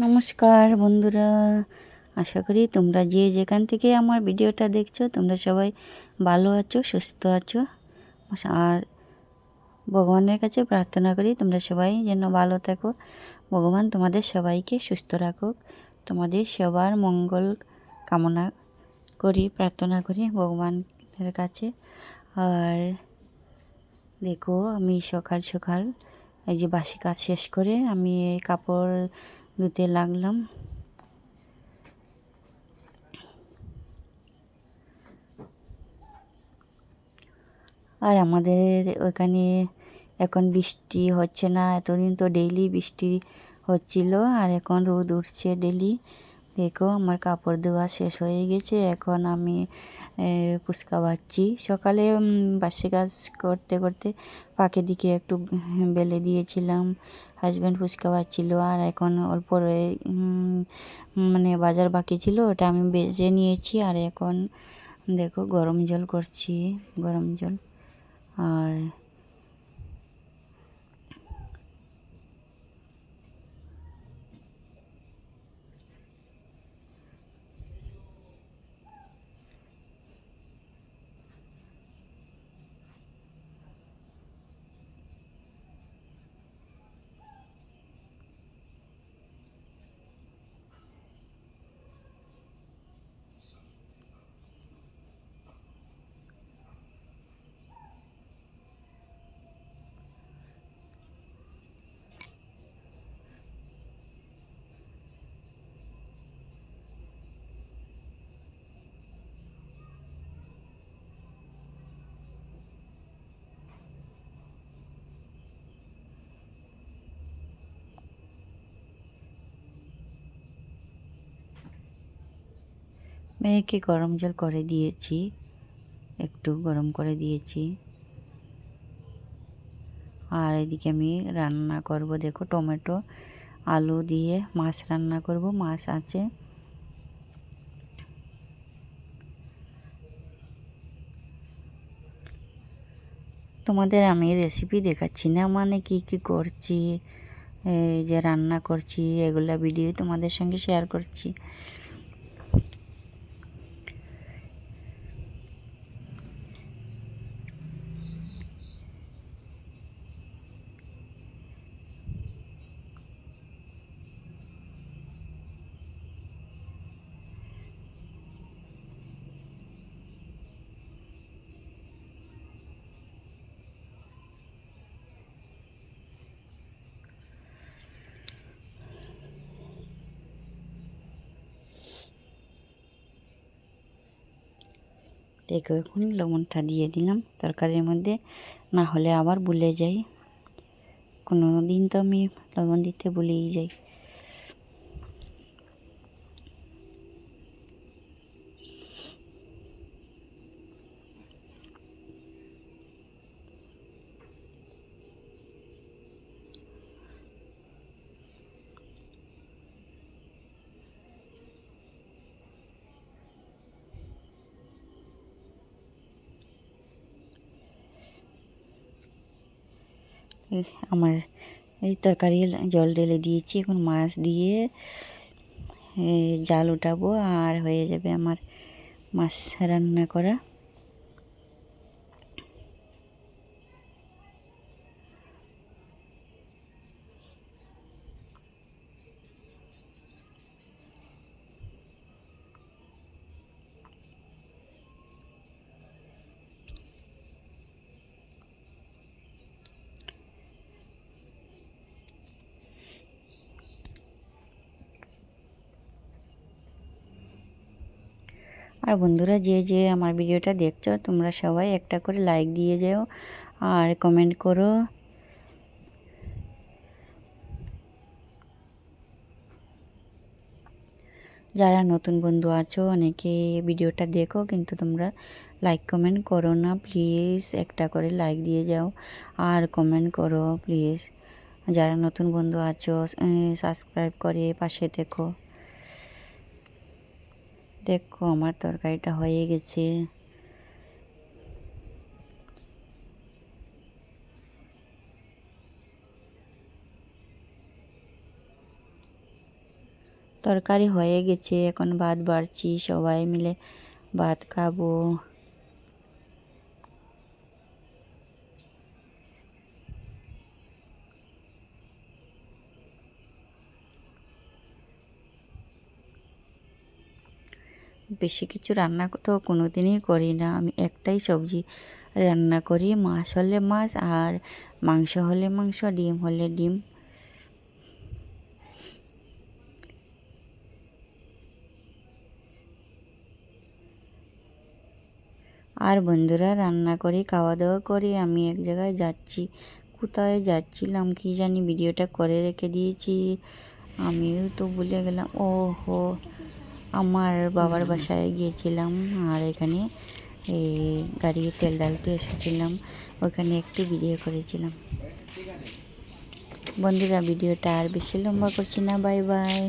নমস্কার বন্ধুরা, আশা করি তোমরা যে যেখান থেকে আমার ভিডিওটা দেখছো তোমরা সবাই ভালো আছো, সুস্থ আছো। আর ভগবানের কাছে প্রার্থনা করি তোমরা সবাই যেন ভালো থাকো, ভগবান তোমাদের সবাইকে সুস্থ রাখুক। তোমাদের সবার মঙ্গল কামনা করি, প্রার্থনা করি ভগবানের কাছে। আর দেখো, আমি সকাল সকাল এই যে বাসি কাজ শেষ করে আমি এই কাপড় ধুতে লাগলাম। আর আমাদের ওখানে এখন বৃষ্টি হচ্ছে না, এতদিন তো ডেইলি বৃষ্টি হচ্ছিল, আর এখন রোদ উঠছে ডেইলি। দেখো, আমার কাপড় ধোয়া শেষ হয়ে গেছে, এখন আমি ফুচকা ভাজছি। সকালে বাসি কাজ করতে করতে ফাঁকে দিকে একটু বেলে দিয়েছিলাম, হাজব্যান্ড ফুচকা ভাজছিল। আর এখন অল্প মানে বাজার বাকি ছিল, ওটা আমি বেজে নিয়েছি। আর এখন দেখো গরম জল করছি, গরম জল। আর মেয়েকে গরম জল করে দিয়েছি, একটু গরম করে দিয়েছি। আর এদিকে আমি রান্না করব, দেখো টমেটো আলু দিয়ে মাছ রান্না করব, মাছ আছে। তোমাদের আমি রেসিপি দেখাচ্ছি না, মানে কি কি করছি, এই যে রান্না করছি এগুলা ভিডিও তোমাদের সঙ্গে শেয়ার করছি। দেখো, এখন লবণটা দিয়ে দিলাম তরকারির মধ্যে, না হলে আবার ভুলে যাই। কোনো দিন তো আমি লবণ দিতে ভুলেই যাই। আমার এই তরকারি জল ঢেলে দিয়েছি, এখন মাছ দিয়ে জাল উঠাবো, আর হয়ে যাবে আমার মাছ রান্না করা। আর বন্ধুরা, যে যে আমার ভিডিওটা দেখছো তোমরা সবাই একটা করে লাইক দিয়ে যাও আর কমেন্ট করো। যারা নতুন বন্ধু আছো অনেকে ভিডিওটা দেখো, কিন্তু তোমরা লাইক কমেন্ট করো না। প্লিজ একটা করে লাইক দিয়ে যাও আর কমেন্ট করো প্লিজ। যারা নতুন বন্ধু আছো সাবস্ক্রাইব করে পাশে দেখো। দেখো, আমার তরকারিটা হয়ে গেছে। তরকারি হয়ে গেছে, এখন ভাত বাড়ছি, সবাই মিলে ভাত খাবো। বেশি কিছু রান্না তো কোনোদিনই করি না, আমি একটাই সবজি রান্না করি, মাছ হলে মাছ আর মাংস হলে মাংস, ডিম হলে ডিম। আর বন্ধুরা রান্না করি, খাওয়া দাওয়া করি, আমি এক জায়গায় যাচ্ছি। কোথায় যাচ্ছিলাম কি জানি, ভিডিওটা করে রেখে দিয়েছি, আমিও তো ভুলে গেলাম। ও হো, আমার বাবার বাসায় গিয়েছিলাম আর এখানে এই গাড়ি তেল ডালতে এসেছিলাম, ওখানে একটু ভিডিও করেছিলাম। বন্ধুরা ভিডিওটা আর বেশি লম্বা করছি না, বাই বাই।